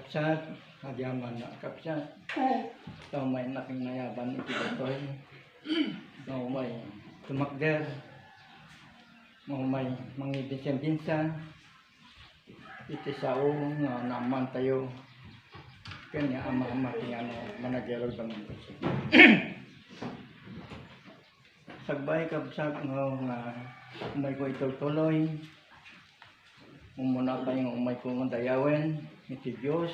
kapsat, hadyaman na kapsat. So may naking nayaban iti datoy. No may tumakder. No may mangidisembinsa. Iti sao nga naman tayo. Kanya ama-ama kaya managero naman kasi. Sagbay kapsat nga umay ko ituloy. Umuna tayo umay ko dayawen iti Diyos.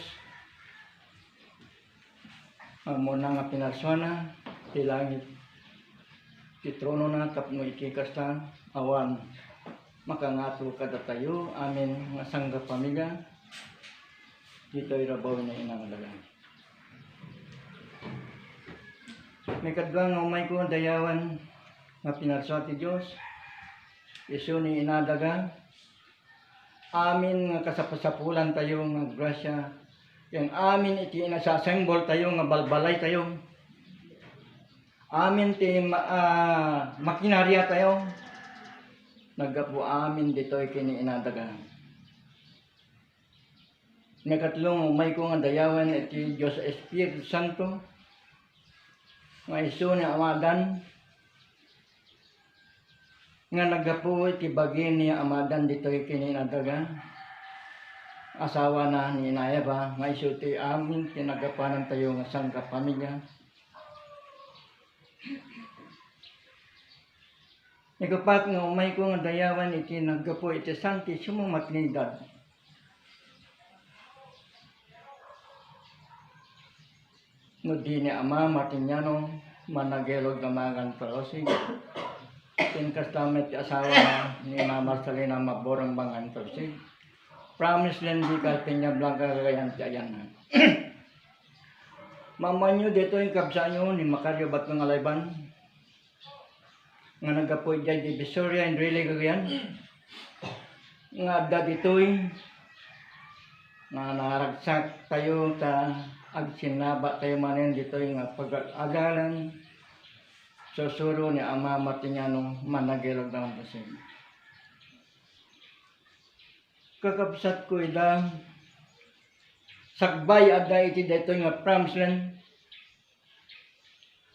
Muna nga pinarswana ti langit. Ti trono na tapno ikikasta awan. Makangato kada tayo amin nga sangga pamilya. Dito irabaw na inangalagan. May kadwa nga umay ko dayawan nga pinarswa ti Diyos. Isu ni inadaga. Amin nga kasapasapulan tayo nga grasya. Yang amin iti inasasemble tayo nga balbalay tayo. Amin ti makinarya tayo. Nagapo amin dito'y kini inadaga. Nakatlong umay ko nga dayawan iti Diyos Espiritu Santo. Nga isu ni amadan. Nga nagapo iti bagi ni amadan dito'y kini inadaga. Asawa na ni inaya ba. Nga isu ti amin tinagapanan tayo nga sangka pamilya. Nagapat nga umay ko nga dayawan iti nagapo iti Santisimo Matrinidad. No di ni Ama Martiniano managelog na magan Torosig. Tinkastamet ti asawa ni Mama Marcelina Maborang Bangan Torosig. Promise land di Calpenia Blanca kagayan ti ayan. Mama nyo dito yung kabsa nyo ni Macario Batong Alayban. Nga nagapoy dyan di Visoria and really kagayan. Nga da dito'y nga naragsak tayo ta agsinaba tayo manin dito'y nga pag-agalan. Susuro ni Ama Martiniano managilog naman kasi. Kakabsat ko ida sagbay ada iti dito nga Pramsland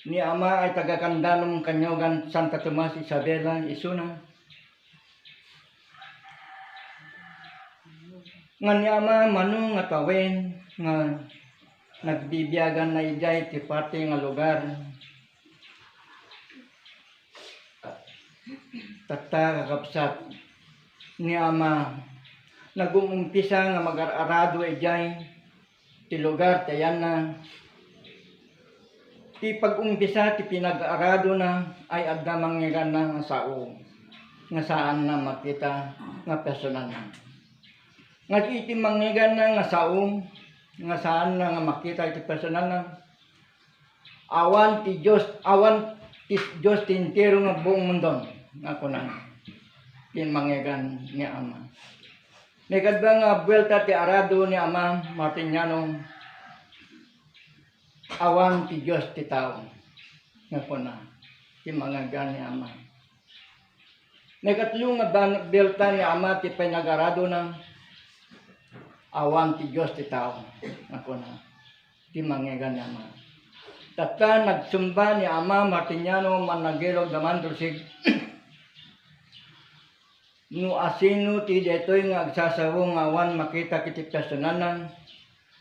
ni Ama ay tagakandanong kanyogan Santa Tomas Isabela isuna nga ni Ama manong nga tawen nga nagbibiyagan na ijay ti parte nga lugar tata kakabsat ni Ama nag-uumpisa nga mag-arado ijay ti lugar tayan na ti pag-umpisa ti pinag-arado na ay adda manggigan na nga sao nga saan na makita nga personal na nga iti manggigan na nga sao nga saan na nga makita iti personal na awan ti Diyos tintero nga buong mundo nga kunan tin manggigan ni Ama. Nekadwa nga buwelta ti arado ni Ama Martiniano awan ti Diyos ti tao nga kuna ti manggigan ni Ama. Nekatlo nga buwelta ni Ama ti pinag-arado na awan ti Diyos ti tao nga kuna ti manggigan ni Ama. Tata nagsumba ni Ama Martiniano managilog naman dulsig no asino ti detoy nga agsasawo nga awan makita kiti personalan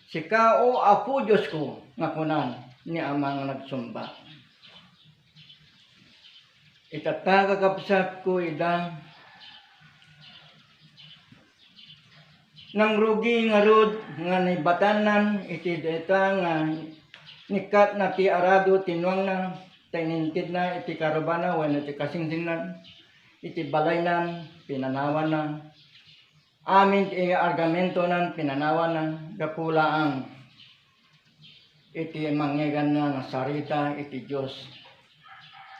sikao apo Diyos ko nga kunan ni Ama nga nagsumba. Itata kakabsat ko ida nang rugi nga rod nga nibatanan iti deta nga nikat na ti arado tinuang na tainintid na iti karubana wano iti kasingsingan iti balaynan pinanawan na amin iti argamento nan pinanawan na gapulaang iti manggigan na nga sarita iti Diyos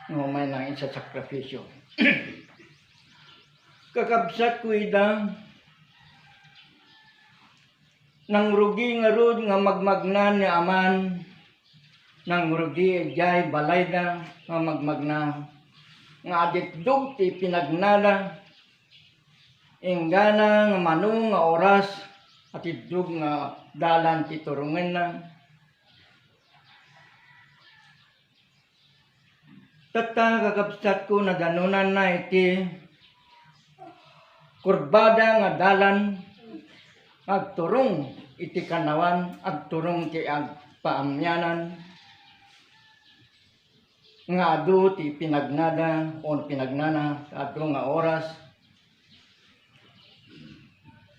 ngumay na isa sakripisyo. Kakabsat ko ida nang rugi nga rod nga magmagna ni Aman nang rugi ijay balay na nga magmagna nga aditdog ti pinagnala ingana nga manong nga oras atidug nga dalan ti turungan na. Tata kakabsat ko na danunan na iti kurbada nga dalan agturong iti kanawan, agturong ti agpaamyanan nga adu ti pinagnada o pinagnana adu nga oras.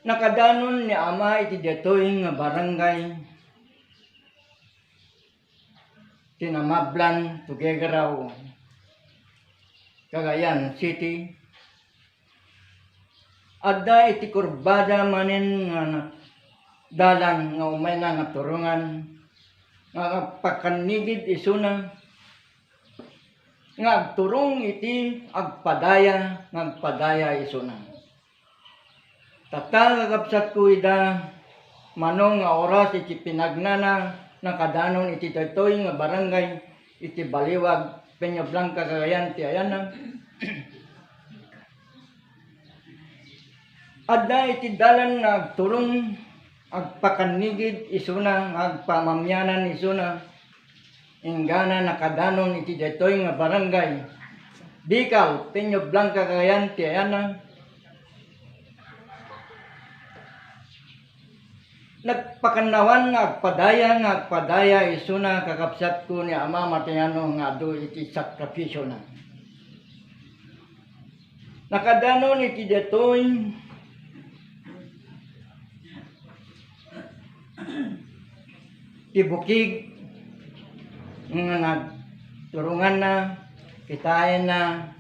Nakadanon ni Ama iti detoy nga barangay Tinamablan, Tuguegarao, Cagayan City. Adda iti kurbada manin nga dalan nga umay na nga turungan nga pakanigid isuna nga agturong iti agpadaya isuna. Tata kakabsat ko ida manong nga oras iti pinagnana nakadanon iti daytoy nga barangay iti Baliwag, Peña Blanca, Cagayan ti Ayana. Adda iti dalan nga agturong agpakanigid isuna agpamamyanan isuna ingana nakadanon iti daytoy nga barangay Bicol, Peña Blanca, Cagayan ti Ayana. Nagpakanawan nga agpadaya isuna kakabsat ko ni Ama Matayano nga adu iti sakripisyo na. Nakadanon iti detoy ti bukig nga nagturungan na kitayen na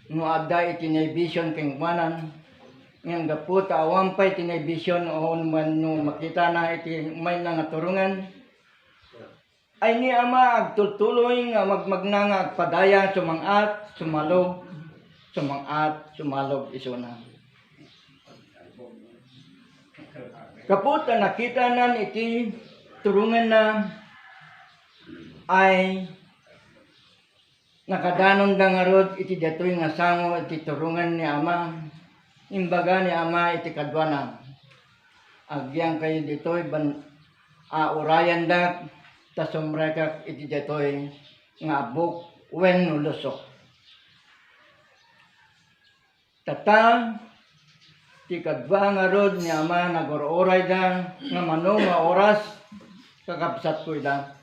no adda iti vision kengmanan ngem gaput awampay tinay-vision on man no makita na iti may nga turungan ay ni Ama agtultuloy nga magmagna nga agpadaya sumangat sumalog isuna. Kaput nakita nan iti turungan na ay nakadanon da nga rod iti datoy nga sango iti turungan ni Ama. Imbaga ni Ama iti kadwana agyang kayo ditoy urayan da tasumrekak iti ditoy nga abuk wen nulusok. Tata ti kadwa nga rod ni Ama nagururay da nga manong nga oras kakabsat ko ida.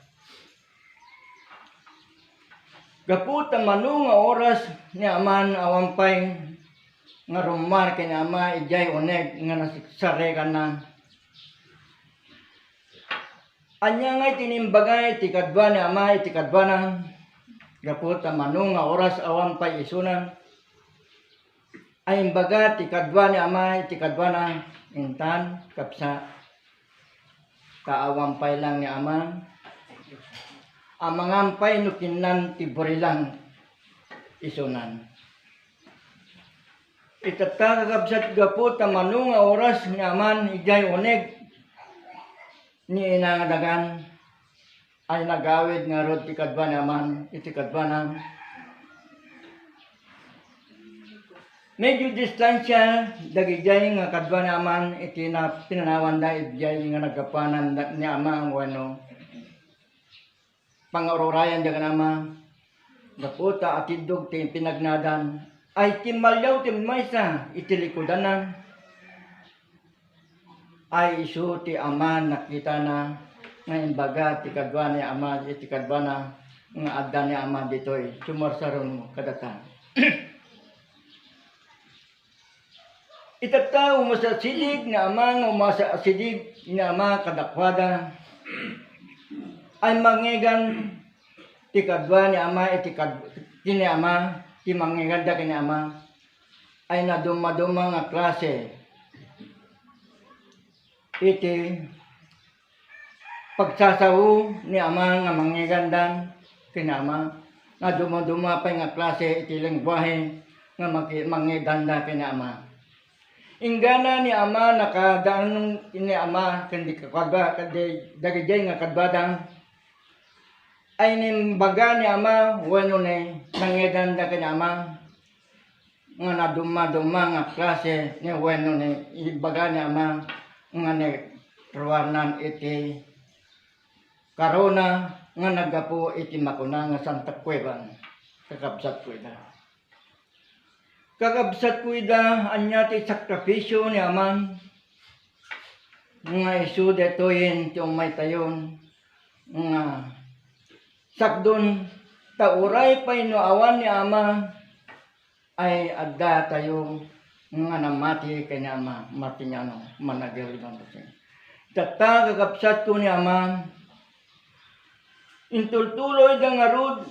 Gaput ang manong nga oras ni Ama awampay nga rumar kay Ama ijay uneg nga nasiksare ka na. Anya nga tinimbagay ti kadwa ni Ama iti kadwa na gaput ang manong nga oras awampay isuna ay imbaga ti kadwa ni Ama iti kadwa na intan kapsa kaawampay lang ni Ama amangampay no kinnan ti burilang isunan. Itata kakabsat gapot ang manong nga oras ni Aman ijay uneg ni inangadagan ay nagawid nga rod ti kadwa ni Aman iti kadwa na medyo distansya dagijay nga kadwa ni Aman iti na pinanawan da ijay nga nagapanan ni Ama wano pangururayan da Ama gapota atidog ti pinagnadan ay timalyaw timaysa iti likodanan ay isu ti Ama nakita na nga imbaga ti kadwa ni Ama iti kadwa na nga adda ni Ama ditoy sumarsaron kadatan. Itata umasasidig ni Ama nga umasasidig ni Ama kadakwada ay mangigan ti kadwa ni Ama iti ni Ama ti mangiganda kini Ama ay naduma-duma nga klase iti pagsasaw ni Ama nga mangiganda kini Ama naduma-duma pa nga klase iti lengguwahe nga mangiganda kini Ama. Ingana ni Ama nakadaan ni Ama kandi kakadwa kandi dagijay nga kadwadang ay nimbaga ni Ama wano ni nangedanda kini Ama nga naduma-duma nga klase ni wano ni ibaga ni Ama nga ni ruwanan iti karona nga nagapo iti makuna nga Santa Cueva. Kakabsat ko ida. Kakabsat ko ida anya ti sakripisyo ni aman nga isu detoyen ti umay tayon nga sakdon tauray pa inuawan ni ama ay adda tayo nga namati kay ni ama Martiniano managel ng kasi. Tata kakabsat ko ni ama intultuloy da nga rod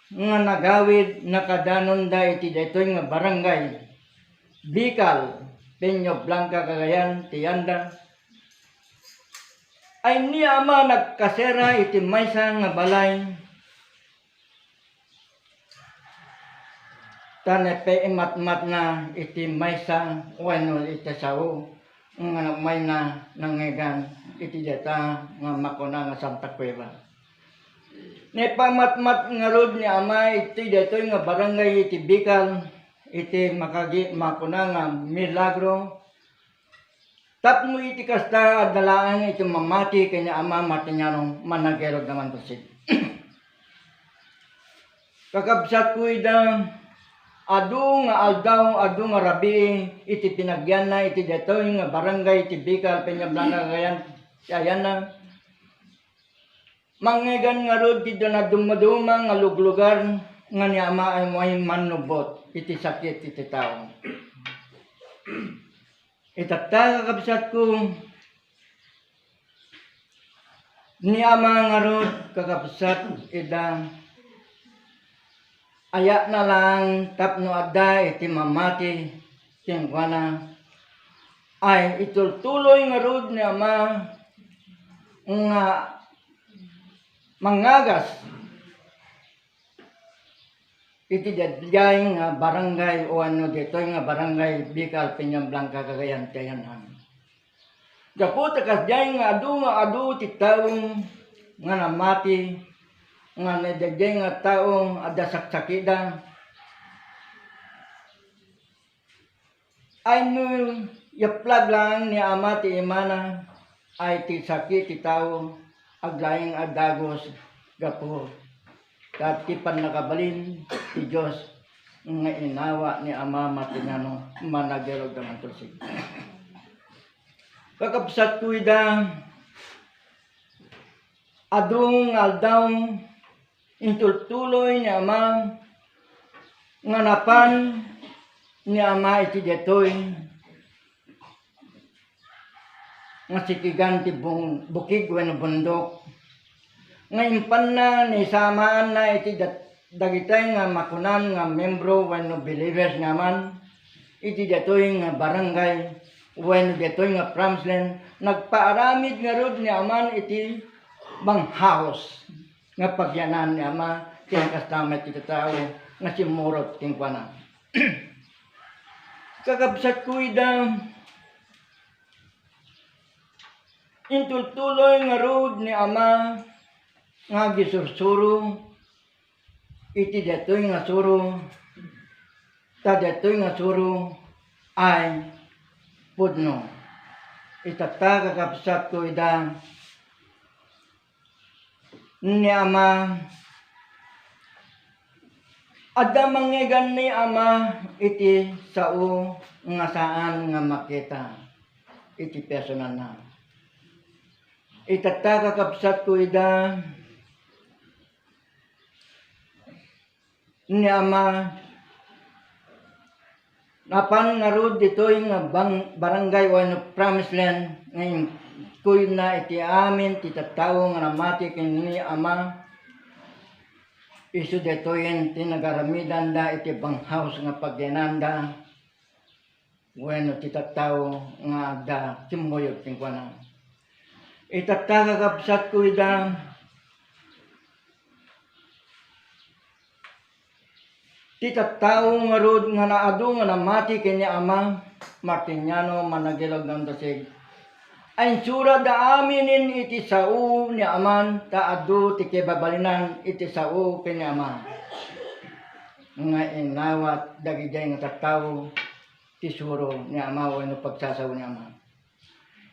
nga nagawid nakadanon da iti daytoy nga barangay Bicol, Peña Blanca, Cagayan, Tianda ay ni ama nagkasera iti maysa nga balay tanepe imat-mat na iti maysa wenno iti sao nga may na nangegan iti data nga makuna nga Santa Cueva. Ne pamat-mat nga rod ni ama iti detoy nga barangay iti Bicol iti makuna nga Milagro. Tapno iti kasta adalaan iti mamati kanya ama Martiniano managero naman to si. Kakabsat ko ida adu nga aldaw adu nga rabi iti pinagyan na iti detoy nga barangay iti Bicol Peña Blanca Cagayan ayan na mangegan nga rod ti na dumaduma nga luglugar nga ni ama ay mo'y manubot iti sakit iti tao. Itakta kakabsat ko ni ama nga rod kakabsat ida aya na lang tapno adda iti mamati tingwana ay itultuloy nga rod ni ama nga mangagas iti dadjay nga barangay o ano ditoy nga barangay Bicol Peña Blanca Cagayan Tayanan. Gapo takasjay nga adu ti taong nga namati nga nadadjay nga taong adda saksakida ay no yaplag lang ni ama ti imana ay ti sakit ti tao aglayang adagos gapo kat kipan nakabalin ti Dios nga inawa ni ama Martiniano managero naman to si. Kakabsat ko ida adung aldaw intultuloy ni ama nga napan ni ama iti detoy nga sikigan ti bukig wenno bundok nga impan na ni samaan na iti dagitay nga makunan nga membro wenno believers naman iti detoy nga barangay wenno detoy nga Pramslen nagpaaramid nga rod ni aman iti banghaos nga pagyanan ni ama kaya kastamat iti tao nga simurot tingkwana. Kakabsat ko ida intultuloy nga rod ni ama nga gisursuro iti detoy nga suro ta detoy nga suro ay pudno. Itata kakabsat ko ida ni ama adda mangegan ni ama iti sao nga saan nga makita iti personal na. Itata kakabsat ko ida ni ama napan nga rod ditoy nga barangay o Pramslen ngayon kuy na iti amin ti tattao nga namati kini ama isu detoyen ti nagaramidan da iti banghaus nga pagyananda wenno ti tattao nga da simuyog tingkwana. Itata kakabsat ko ida ti tattao nga rod nga naadu nga namati kini ama Martiniano managilog ng dasig ay sura da aminin iti sao ni aman taadu ti kebabalinan iti sao kini ama nga inawat dagijay nga tattao ti suro ni ama wenno pagsasaw ni ama.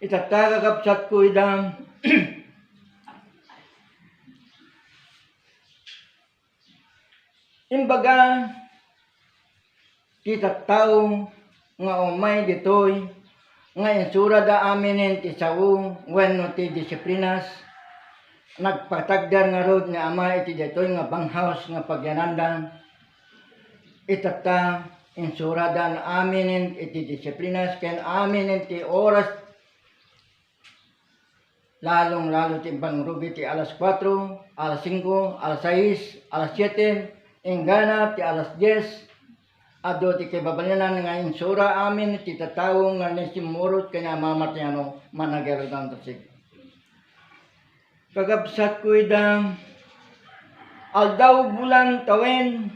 itatagagapsat ko idam imbaga kita tao nga umay ditoy nga insura da aminin ti sao wenno ti disiplinas nagpatagdar nga rod nga ama iti ditoy nga banghaus nga pagyanandan itata insura da aminin iti disiplinas ken aminin ti oras lalong-lalo ti bangrugi ti alas 4, alas 5, alas 6, alas 7, ingana ti alas 10 ado ti kay babalyanan nga insura amin ti tatawo nga nisimurot kanya mamatyano managero ng tasig. Kagabsat ko idam aldaw bulan tawen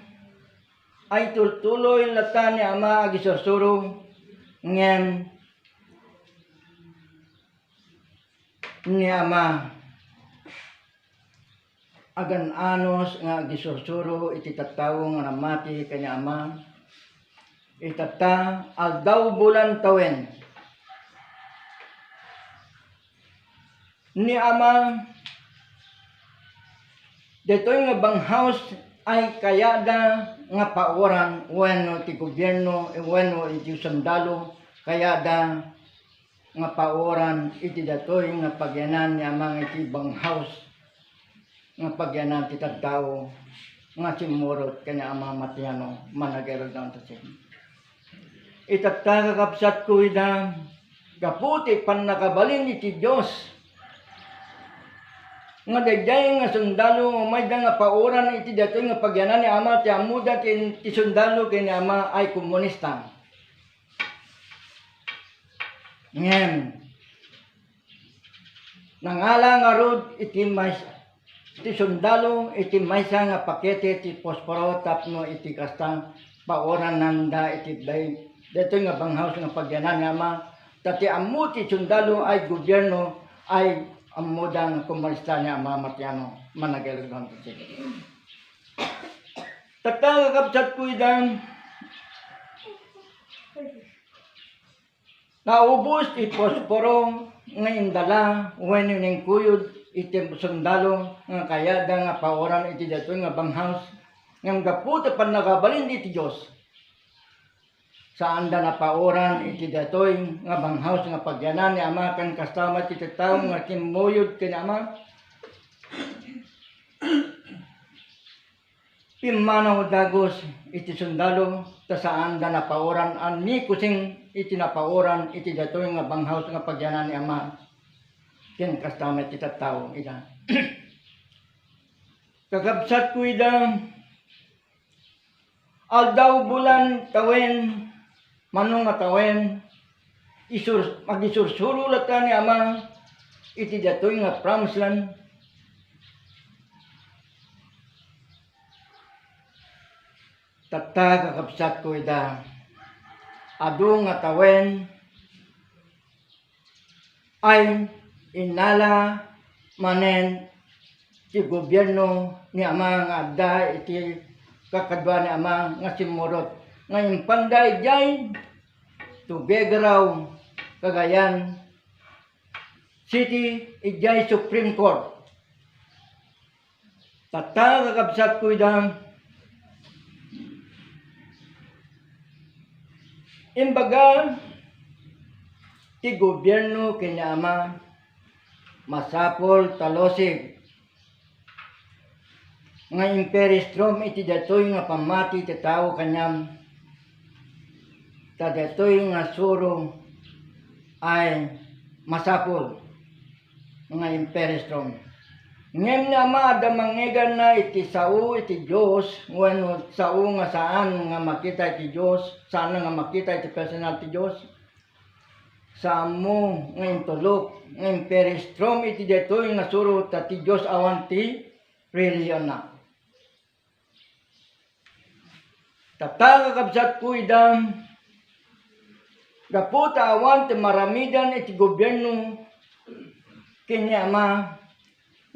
ay tultuloy lata ni ama agisusuro ngem ni ama agan anos nga gisursuro iti tattawo nga namati kanya ama itata aldaw bulan tawen ni ama detoy nga banghaus ay kayada nga paoran wenno ti gobyerno wenno iti sundalo kayada nga paoran iti datoy nga pagyanan ni amang iti banghaus nga pagyanan ti tattao nga simurot kanya amang matyano managero ng tasig. Itatagakapsat ko ida kaputi pan nakabalin iti Dios nga dayday nga sundalo may da nga paoran iti datoy nga pagyanan ni ama ti amuda ti sundalo ken ni ama ay komunista. Ngem nangala nga rod iti iti sundalo iti maysa nga pakete ti posporo tapno iti kastang paoran nanda iti day detoy nga banghaus nga pagyanan nga ama tati ammo ti sundalo ay gobyerno ay amudang komunista ni ama matyano managelo ng tasig. Tatagakapsat ko idam naubos ti posporo nga indala wenno ning kuyod iti sundalo nga kayada nga paoran iti datoy nga banghaus ngam gaputa pan nakabalin iti Dios saan da na paoran iti datoy nga banghaus nga pagyanan ni ama kan kasama ti tawo nga kimuyod ken ama pimanaw dagos iti sundalo ta saan da na paoran ani kusing iti napaoran iti datoy nga banghaus nga pagyanan ni ama ken kasama ti tawo ida. Kagabsat ko ida aldaw bulan tawen manong nga tawen magisursuro lata ni ama iti datoy nga promised land kakabsat ko ida adu nga tawen ay inala manen ti gobyerno ni ama nga adda iti kakadwa ni ama nga simurot ngayon panday jay Tuguegarao Cagayan City ijay Supreme Court kakabsat ko idang imbaga ti gobyerno kanya ama masapol talosig nga imperistrom iti datoy nga pamati ti tao kanyam ta datoy nga suro ay masapol nga imperistrom ngem na ama da mangegan na iti sao iti Dios wenno sao nga saan nga makita iti Dios saan nga makita iti personal ti Dios sa mo nga intulok nga imperistrom iti detoy nga suro ta ti Dios awan ti reliyon na tatagakabsat ko idam gaputa awan ti maramidan iti gobyerno kanya ama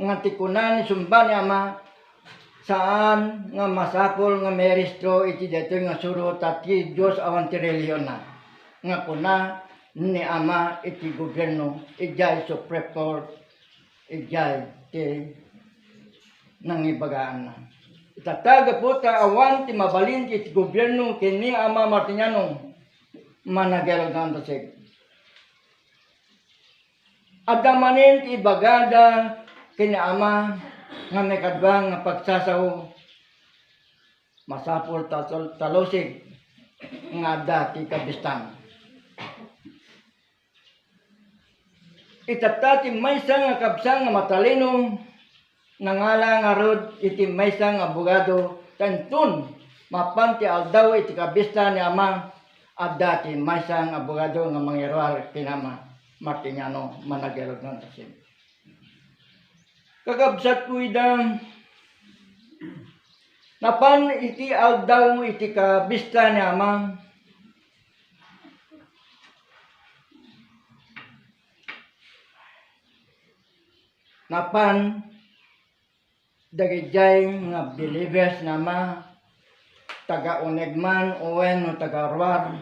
nga tikunan sumba ni ama saan nga masapol nga meristro iti detoy nga suro ta ti Dios awan ti reliyon na nga kuna ni Ama iti gobyerno, ijay Supreme Court, ijay ti nangibagaan na. Itataga po ta awan ti mabalin iti gobyerno kini Ama Martiniano managero ng tasig. Adamanin ti bagada kini Ama nga may kadwang nga pagsasaw masapol talosig nga dati kabistan. Itata ti maysa nga kabsang nga matalino nangala nga rod iti maysa nga abogado tantun mapan ti aldaw iti kabista ni Ama at dati maysa nga abogado nga mangirwar kinama Martiniano managerod ng tasig. Kakabsat ko idang napan iti aldaw iti kabista ni Ama napan dagijay nga believers na Ama taga-unegman uwen no taga-ruar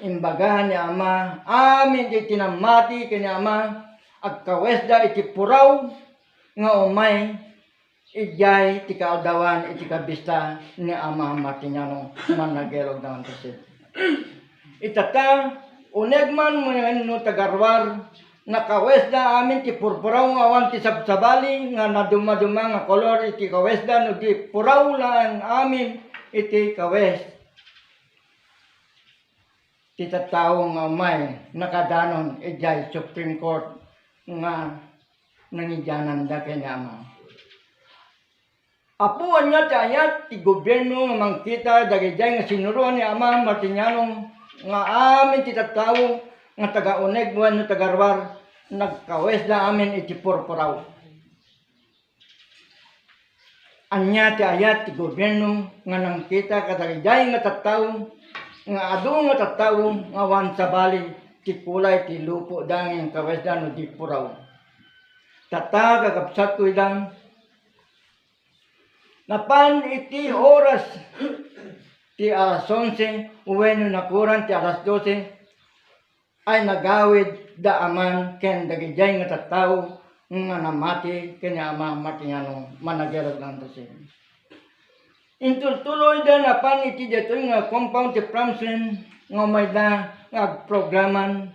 imbaga ni Ama amin iti tinamati kini Ama agkawesda iti puraw nga umay ijay ti kaaldawan iti kabista ni Ama Martiniano managerog ng tasig. Itata unegman mo no taga-ruar nakawesda amin ti purpuraw nga awan ti sabsabali nga naduma-duma nga kolor iti kawesda no ti puraw lang amin iti kawes. Ti tattao nga may nakadanon ijay Supreme Court nga nangidyanan da kay Ama. Apuan nga ti ayat ti gobyerno nga mangkita dagijay nga sinuruan ni Ama Martiniano nga amin ti tattao nga taga-uneg no taga-ruar nagkawes da amin iti purpuraw. Anya ti ayat ti gobyerno nga nangkita kadagijay nga tattao nga adu nga tattao nga wan sa bali ti kulay ti lupo dangin kawes da no di puraw. Tata kakabsat ko idang napan iti oras ti alas 11 uwen nakuran ti alas 12 ay nagawid da aman ken dagijay nga tattao nga namati ken Ama Martiniano managerog ng tasig. Intultuloy da napan iti detoy nga compound ti Pramslen nga may da nga programan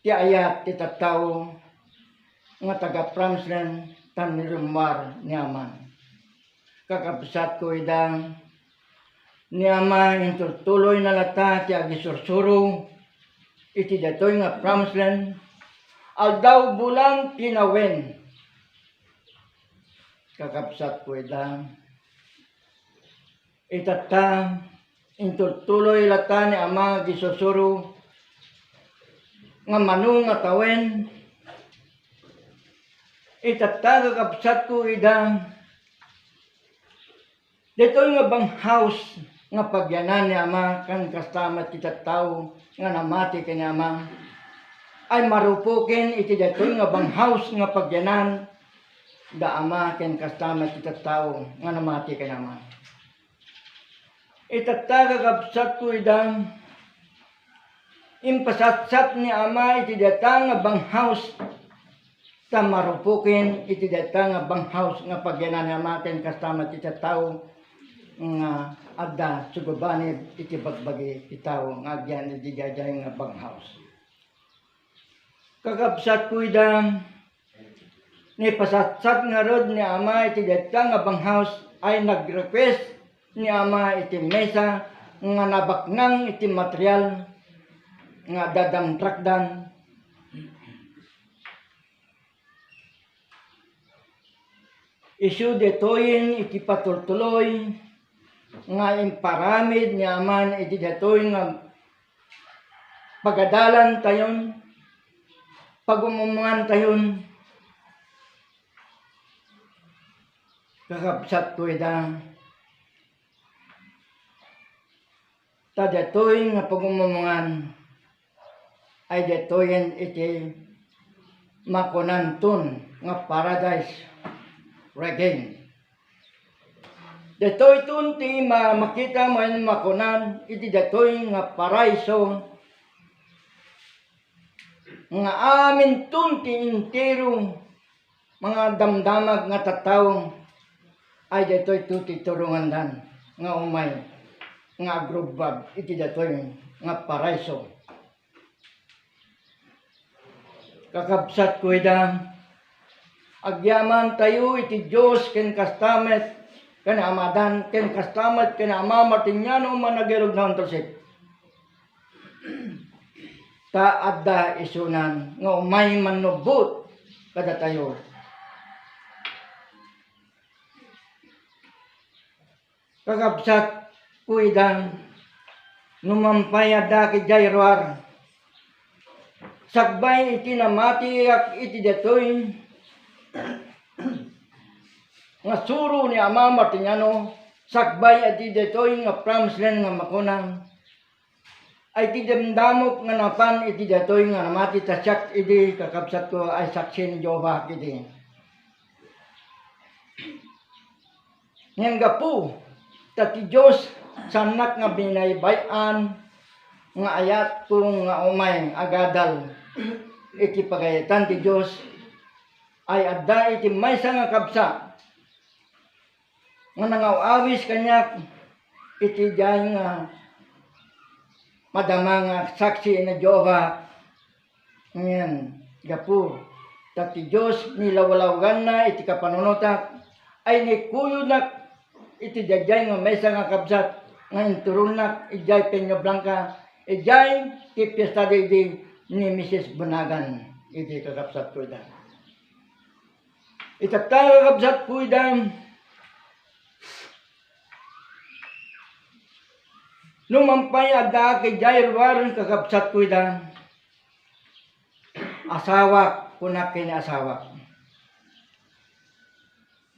ti ayat ti tattao nga taga Pramslen tanirumar ni Ama. Kakabsat ko idang ni Ama intultuloy na lata ti agisursuro iti detoy nga Pramslen aldaw bulan pinawen. Kakabsat ko idang itata intultuloy lata ni Ama gisusuro nga manu nga tawen. Itata kakabsat ko idang detoy nga bang house nga pagyanan ni Ama kan kastama ti tattao nga namati kay Ama ay marupukin iti detoy nga bang house nga pagyanan da Ama ken kastama ti tattao nga namati kay Ama. Itata kakabsat ko idang impasatsat ni Ama iti deta nga bang house ta marupukin iti deta nga bang house nga pagyanan ni Ama ken kastama ti tattao nga adda sugubanid iti bagbagi ti tao nga agyan iti jajay nga bang house. Kakabsat ko idang ni pasatsat nga rod ni Ama iti deta nga bang house ay nag-request ni Ama iti mesa nga nabaknang iti material nga dadamtrakdan isu detoyin iti patultuloy nga imparamid ni Ama iti detoy nga pagadalan tayon pagumumungan tayon. Kakabsat ko idang ta detoy nga pagumumungan ay detoyen iti makunantun nga paradise regain. Detoy tunti makita mo yung makunan, iti detoy nga paraiso, nga amin tunti intero, mga damdamag nga tataw, ay detoy tunti turungan dan, nga umay, nga agrubab, iti detoy nga paraiso. Kakabsat ko ida, agyaman tayo iti Diyos ken kastamet, ken amadan, ken kastamet, ken ama Martiniano managirog na ontosip. Ta adda isunan, nga umay manubot kada tayo. Kakabsat ko ida, numampay adda ki Jairwar, sagbay iti namati ak iti detoy nga suro ni ama Martiniano, sakbay iti detoy nga pramslen nga makunang, ay ti damdamok nga napan iti detoy nga namati tasyak iti kakabsat ko ay saksi ni Jehova iti. Ngayon gapu, tati Diyos sanak nga binaybayan nga ayat kung nga umay agadal iti pagayatan ti Diyos ay adda iti maysa nga kabsa nga nangawawis kanyak iti jay nga madama nga saksi na Jehova. Ngayon gapu tati Diyos nilawalawagan na iti kapanunutak ay nikuyunak iti jay nga maysa nga kabsat nga inturunak ijay Peña Blanca ijay ti piyesta di ni Mrs. Bunagan iti kakabsat ko ida. Itatay kakabsat ko ida, numampay adda kay Jairwar kakabsat ko ida, asawa kunak kini asawa.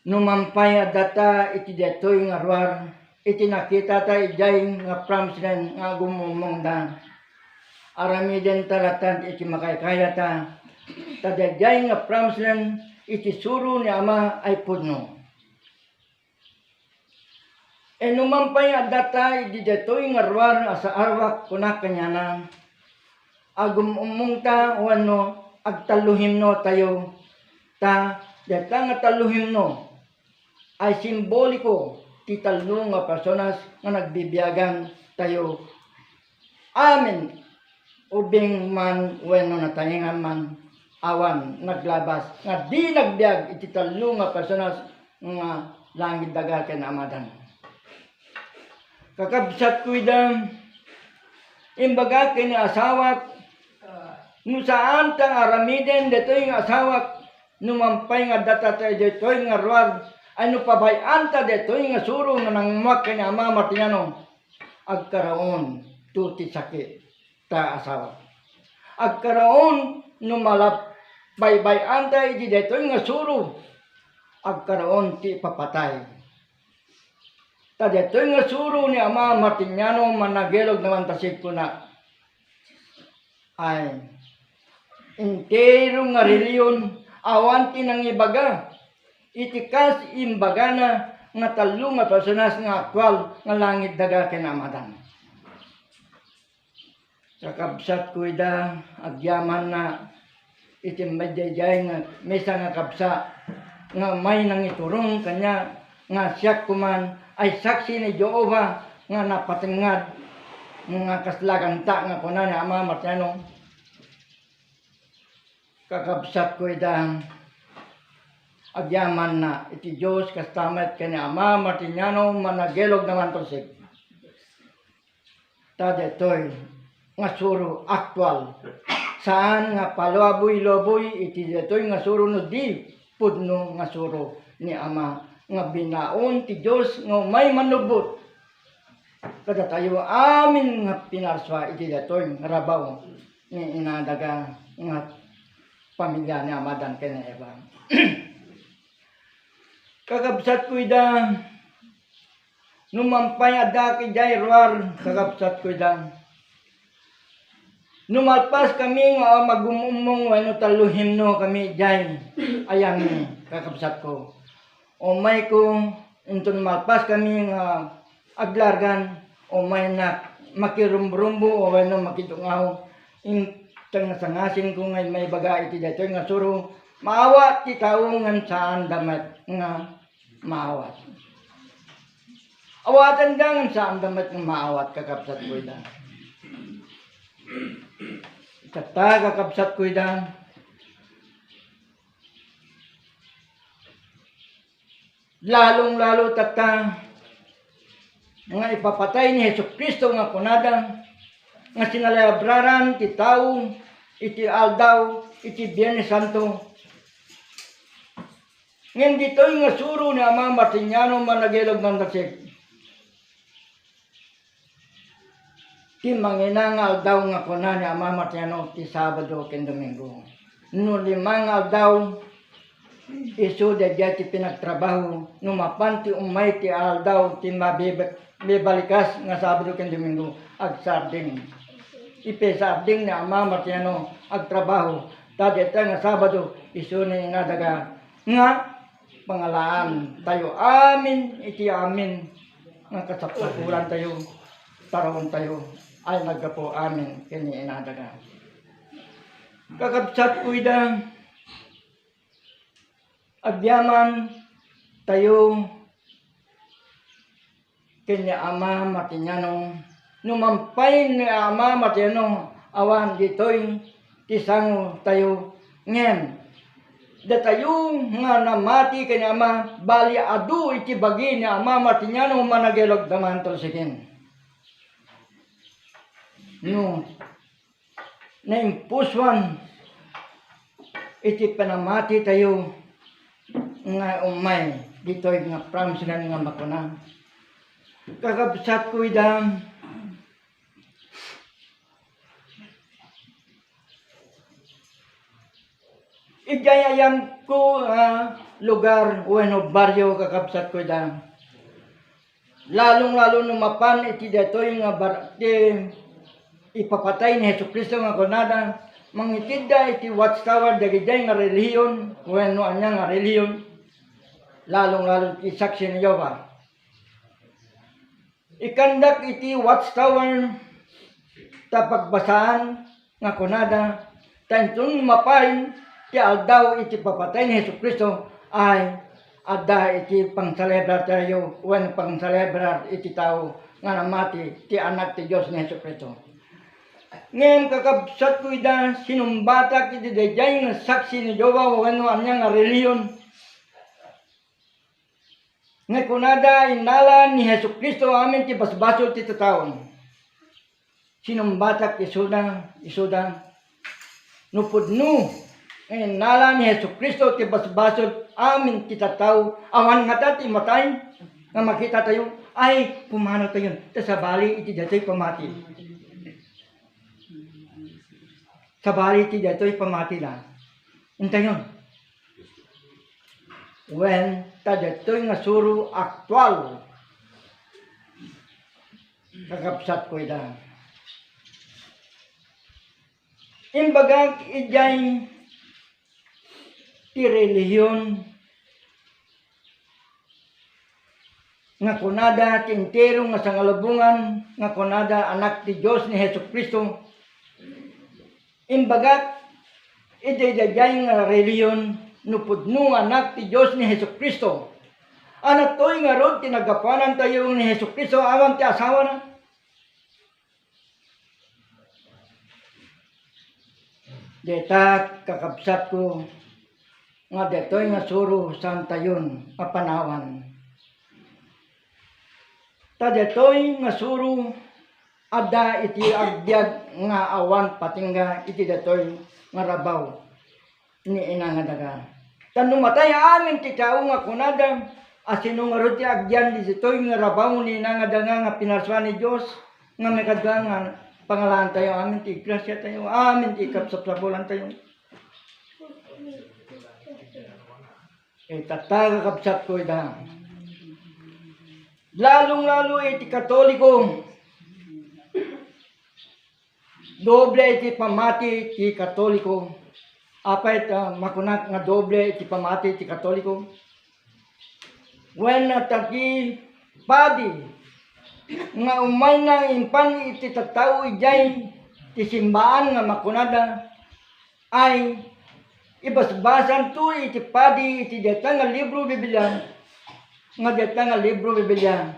Numampay adda ta iti detoy nga ruar, iti nakita ta ijay nga pramslen nga gumumong da. Aramiden talatan iti makaykaya ta, tadajay nga pramslen iti suro ni ama ay pudno. E numampay adda ta iti detoy nga ruar asa arwak kunak kanyana, agumumong ta wano agtaluhimno tayo, ta deta nga taluhimno ay simboliko ti talo nga personas nga nagbibiyagan tayo. Amen. Ubing man wenno nataingan man awan naglabas nga di nagbiag iti talo nga personas nga langit daga ken amadan. Kakabsat ko ida, imbaga ken asawak no saan tang aramiden detoy nga asawak numampay nga data detoy nga ruar ano pabayan ta detoy nga suro nga nangmak ken ama Martiniano agkaraon tuti sakit ta asawa. Agkaraon numalap baybayan ta iti detoy nga suro agkaraon ti papatay. Ta detoy nga suro ni ama Martiniano managilog naman tasig ko na ay entero nga reliyon awan ti nang ibaga itikas imbagana nga talo nga personas nga aktwal nga langit daga ken amadan. Kakabsat ko ida agyaman na iti madjay nga mesa nga kabsa nga may nang iturong kanya nga siya kuman ay saksi ni Jehova nga napatingad nga kaslaganta nga kuna ni ama Martiniano. Kakabsat ko ida agyaman na iti Diyos kastamet ken ama Martiniano managilog naman tosig. Ta detoy nga suro aktwal saan nga palaboy-loboy iti detoy nga suro no di pudno nga suro ni ama nga binaon ti Diyos nga may manubot kada tayo amin nga pinarswa iti detoy nga rabaw ni inadaga nga pamilya ni amadan ken Eva. Kakabsat ko ida, numampay adda ki Jairwar kakabsat ko ida. Numalpas kami nga magumumong wano taluhimno kami jay ayang kakabsat ko. O may ko Intun malpas kami nga aglargan o may na makirumbrumbo o may na makitungaw. Intang nasangasin ko ngay may baga iti dito nga suro. Maawa ti tao nga saan damat nga maawat. Awatan ka nga saan damat nga maawat kakapsat ko ida. Tata kakapsat ko ida. Lalong-lalo tata nga ipapatay ni Jesucristo nga kunada nga sinalabraran ti tao iti aldaw iti Biyernes Santo. Ngayon dito'y nga suro ni Ama Martiniano managilog ng dasig. Ti mangina nga aldaw nga kuna ni Ama Martiniano ti Sabado ken Domingo. No limang aldaw isu de ti pinagtrabaho no mapanti umay ti aldaw ti mabalikas nga Sabado ken Domingo ag sarding. Ipe sarding ni Ama Martiniano ag trabaho. Tadeta nga Sabado isu ni nadaga nga pangalaan tayo amin iti amin nga kasapsapuran tayo tarawon tayo ay naggapo amin kini inadaga. Kakabsat ko ida agyaman tayo kini Ama Martiniano numampay ni Ama Martiniano awan ditoy tisango tayo ngem datayo nga namati kani Ama bali adu iti bagi ni Ama Martiniano managilog daman tolsikin. No naimpuswan iti panamati tayo nga umay ditoy nga pramsinan nga makuna. Kakabsat ko idam igayayam ko lugar o baryo kakabsat ko da. Lalong-lalo numapan iti datoy nga ipapatay ni Jesucristo nga kunada mangitida iti watchtower dagiti nga relihiyon wenno anya nga relihiyon lalong-lalo iti saksi ni Jehova. Ikandak iti watchtower tapagbasaan nga kunada tantun mapain ti aldaw iti papatay ni Jesucristo ay adda iti pangsalebrar tayo wen pangsalebrar iti tao nga namati ti anak ti Dios ni Jesucristo. Ngayon kakabsat ko ida sinumbatak iti dayjay nga saksi ni Jehova wenno anya nga relihiyon nga kunada inalan ni Jesucristo amin ti basbasol ti taon. Sinumbatak isuda nupudno inalan ni Jesucristo ti basbasol amin ti tataw awan nga ti matay nga makita tayo ay pumano tayo tasabali iti daytoy pamati. Sabali iti daytoy pamati lang. Intayon. When daytoy nga suro aktual kakabsat ko ida. Imbagag ijay ti relihiyon nga kunada tintero nga sangalubungan nga kunada anak ti Dios ni Jesucristo. Imbagat idayjay nga relihiyon nupudno anak ti Dios ni Jesucristo. Anak toy nga rod tinagapanan tayo ni Jesucristo awan ti asawa na. Deta kakabsat ko nga detoy nga suro santayon papanawan. Ta detoy nga suro adda iti agbyag nga awan patingga iti datoy nga rabaw ni ina nga daga. Tanong matay amin ti tao nga kunada asino nga rod ti agyan di ditoy nga rabaw ni ina nga daga nga pinarsuan ni Dios nga may kadga nga pangalan tayo amin ti grasya tayo amin ti kapsapsapulan tayo. Tataga kapsat ko ida. Lalong-lalo iti Katoliko doble iti pamati ti Katoliko. Apay makunak nga doble iti pamati ti Katoliko. When nataki padi nga umay na impan iti tattao ijay ti simbaan nga makunada ay ibasbasan to iti padi iti deta nga libro Biblia nga deta nga libro Biblia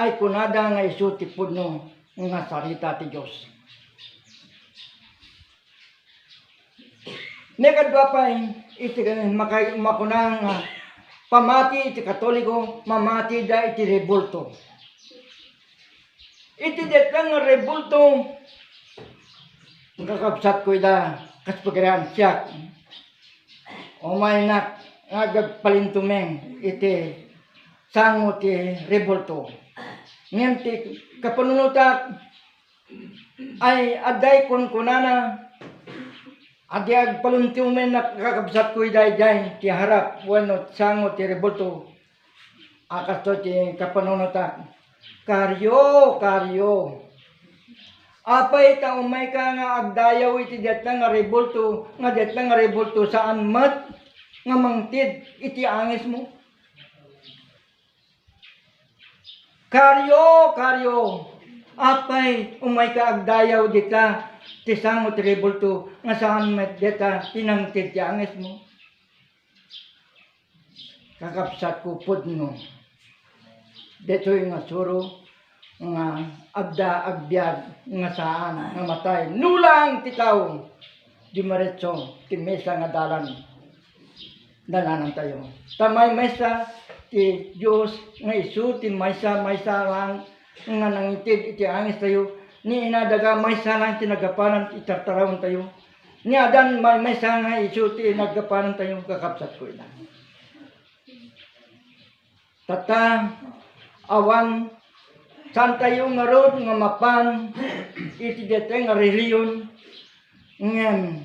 ay kunada nga isu ti pudno nga sarita ti Dios. Nekadwa pa iti makunang pamati iti Katoliko, mamati da iti rebulto. Iti detang nga rebulto, kakabsat ko ida, kaspagiraan siyak. O may nak, agagpalintumeng iti sango ti rebulto. Ngayon ti kapanunutak ay aday kunkunana, adi agpaluntumen na kakabsat ko iday ti harap, wano sango ti rebulto. Akasto ti kapanunutak. Karyo. Apay ta umay ka nga agdayaw iti detang nga rebulto, saan mat nga mangtid iti angis mo. Karyo. Apay umay ka agdayaw dita ti sango ti rebulto nga saan mat deta tinangtid ti angis mo. Kakapsat ko pudno. Deto'y nga suro nga agda-agbyag nga saan nga matay. Nulang titaw di maretso ti mesa nga dalanan tayo. Tamay mesa ti Dios nga isu ti maysa lang nga nangitid iti angis tayo. Ni inadaga maysa lang ti nagapanan itartarawon tayo. Ni adan maysa nga isu ti nagapanan tayo kakapsat ko ina. Tata awan saan tayo nga rod nga mapan iti dete nga reliyon ngem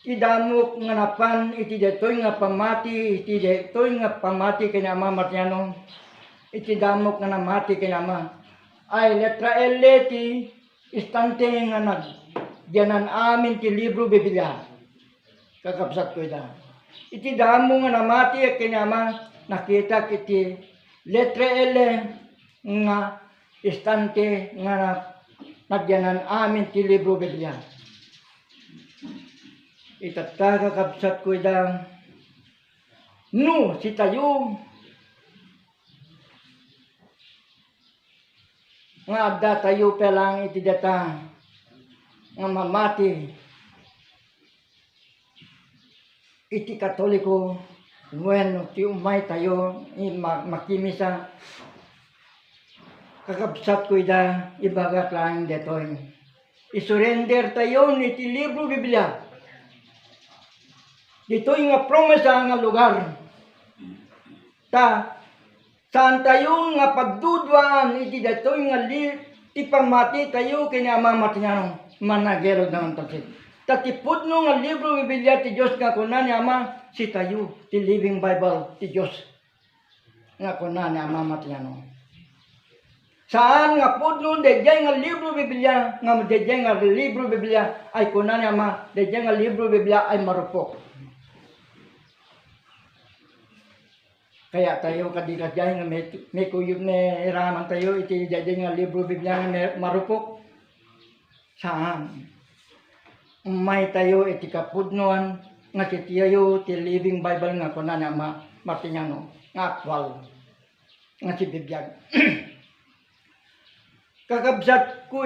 idamok nga napan iti detoy nga pamati kanya Ama Martiano iti damok nga namati kanya Ama ay letra L ti istante nga nagdianan amin ti libro Biblia kakabsat ko iti damo nga namati kanya Ama nakita iti letra L nga istante nga nagyanan amin ti libro Biblia. Itata kakabsat ko no si tayo nga adda tayo pelang iti data nga mamati iti Katoliko. Bueno, ti umay tayo makimisa kakabsat ko ibagat lang detoy. Isurrender tayo ni ti libro Biblia. Dito'y nga promesa nga lugar. Saan tayo nga pagdudwaan iti detoy nga ti pamati tayo kini Ama Martiano managerod naman tayo. Tatipod no nga libro Biblia ti Dios nga kunan ni Ama si tayo ti Living Bible ti Dios nga kunan ni Ama Martiano. Saan nga pudno dejay nga libro Biblia nga dejay nga libro Biblia ay kunan ni Ama dejay nga libro Biblia ay marupok. Kaya tayo kadikadjay nga may kuyog ni iraman tayo iti dejay nga libro Biblia nga marupok. Saan? May tayo iti kapudnuan nga si tayo ti Living Bible nga kunan ni Ama Martiano nga aktwal nga si Biblia. Kakabsat ko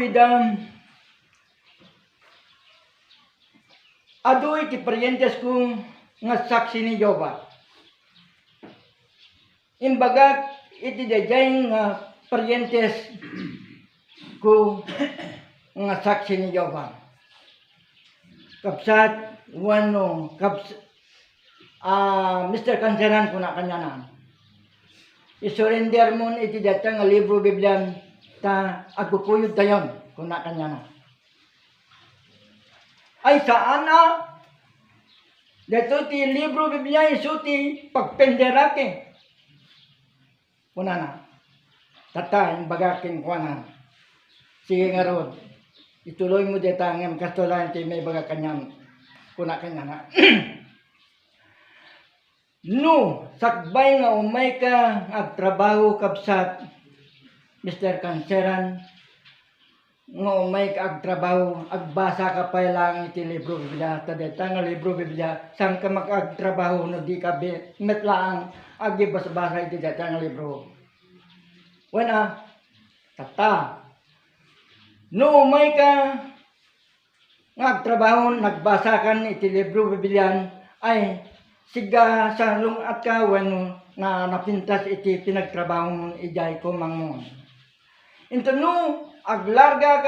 adoy ti parientes ko nga saksi ni Jehova. Imbagat iti dayjay nga parientes ko nga saksi ni Jehova. Kapsat wano Mr. Kanseran ko na kanyanan. Isurrender mo iti data nga libro Biblia ta agkukuyod tayon ko na kanyanan. Ay saan na? Dito ti libro Biblia isu ti pagpenderake. Kuna na. Tata bagaking kuana. Sige nga rod. Ituloy mo deta ngem kastolan ti may baga kanyang kuna kanya na. No, sakbay nga umay ka agtrabaho kabsat Mr. Kanseran nga umay ka agtrabaho agbasa ka pa lang iti libro Biblia tadeta nga libro Biblia sang ka makagtrabaho no di ka metlaang agibas-basa iti deta nga libro. Wana tata no umay ka agtrabaho nagbasa kan iti libro Biblia ay siga sa lungat ka when na napintas iti pinagtrabaho mo ijay ko mangmon. Ito no, aglarga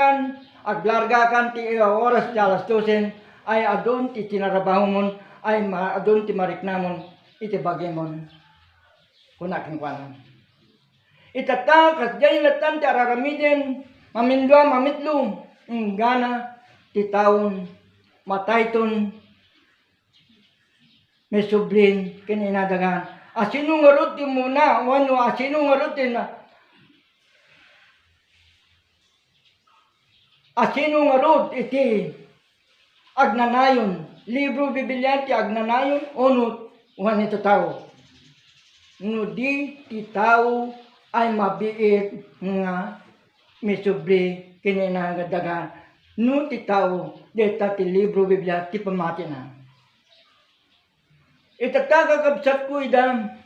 kan ti oras ti alas 12 ay adon ti tinarabaho mo ay adon ti mariknamon iti bagay mo. Kunakin kwanan. Itata kasjay latan ti araramiden mamindwa mamitlo gana ti taon matayton may sublin kininadagan. Asino nga ruti muna, wano asino nga ruti na. Asino nga rut iti agnanayon. Libro Biblia ti agnanayon, onot, wan ito tao. No di ti tao ay mabiit nga may subli kininadagan. No ti tao, deta ti libro Biblia ti pamati na. Itatagagabsat ko idam.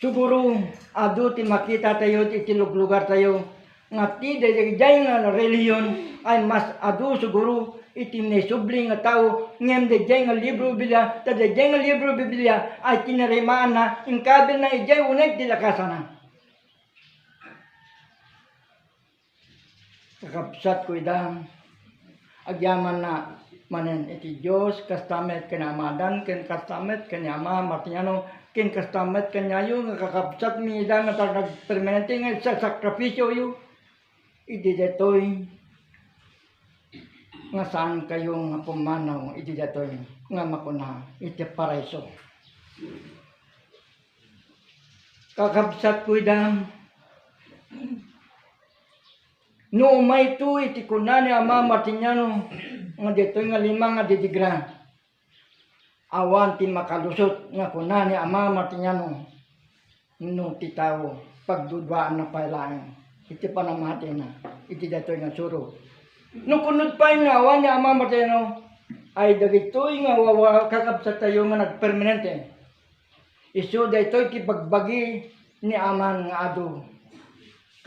Siguro, ado ti makita tayo, iti lugar tayo, nga ti dayjay nga reliyon, ay mas ado siguro, iti nesubli nga tao, ngem dayjay nga libro Biblia, ta dayjay nga libro Biblia, ay tinarimaan na, ingkabil na ijay unig dilakasan na. Kakabsat ko idam, agyaman na, manen iti Diyos, kastamet kanamadan, ken kastamet kanyama, martinyano, ken kastamet kanyayo, nga kakabsat mi ida nga nagpermanente nga sa sakripisyo yu, iti detoy, nga saan kayo nga pumanaw, iti detoy, nga makuna, iti paraiso. Kakabsat ko ida, no umay tu iti kunani ama martinyano, nga dito nga lima nga didigra. Awan ti makalusot nga kunani ama martinyano. No ti tao pagdudwaan na pailaan. Iti panamati na. Iti dito nga suro. No kunod pa nga awan ni ama martinyano ay dagitoy nga kakabsat tayo nga nagpermanente. Isu dito ti pagbagi ni aman nga ado.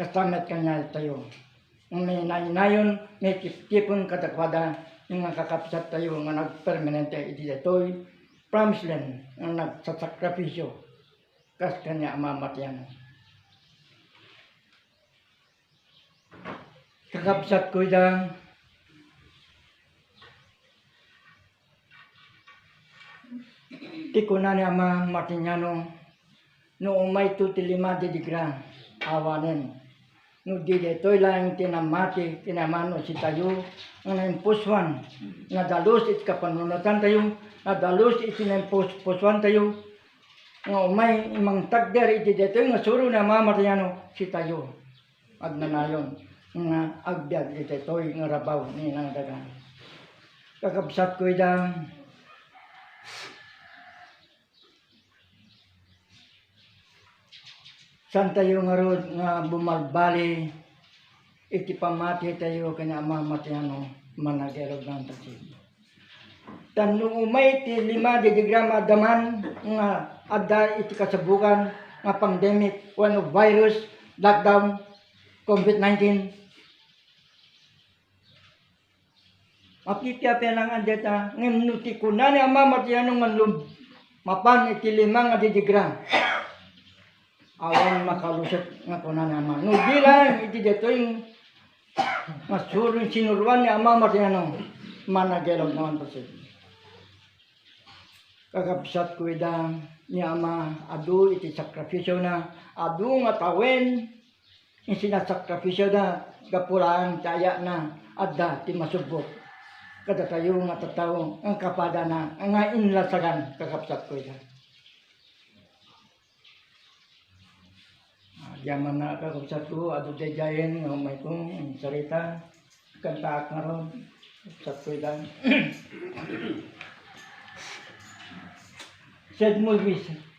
Kastamet kanya tayo. May nayon may tipon katakwada yung kakapsat tayo nga nagpermanente iti detoy promised land nga nagsasakripisyo kas kanya mamatyan. Kakapsat ko ida ti kunani ama martinyano no umay tu ti lima didigra awanen. No di detoy lang tinamati, tinamano si tayo, nga naimpuswan, nadalos it kapanunatan tayo, nadalos it naimpuswan tayo, nga umay imang tagder iti detoy, nga suro na mamatayano si tayo, agnanayon, nga agbiag iti detoy, nga rabaw ni nang dagan. Kakabsat ko ida, san tayo nga rod nga bumalbali iti pamati tayo kanya mamatiyano managerog ng tasig. Tanong umay ti lima didigrama daman nga adda iti kasabukan nga pandemic, one of virus, lockdown, COVID-19. Makikiyapya lang ang data, ngayon nuti ko na ni ama matiyano manlum mapan iti lima nga didigram. Awan makalusot nga kuna naman. No bilang iti dito yung masurong sinuruan ni ama martiano managelog naman po siya. Kakabsat ko ida ni ama adu iti sakripisyo na adu nga tawen yung sinasakripisyo na gapulaan taya na adda ti masubok. Kada tayo nga tataw ang kapada na nga inlasagan kakabsat ko ida. Yaman na kakabsat ko, ado jayayin, may kong sarita, kantaak na ron, kakabsat ko ilan. Sad movies.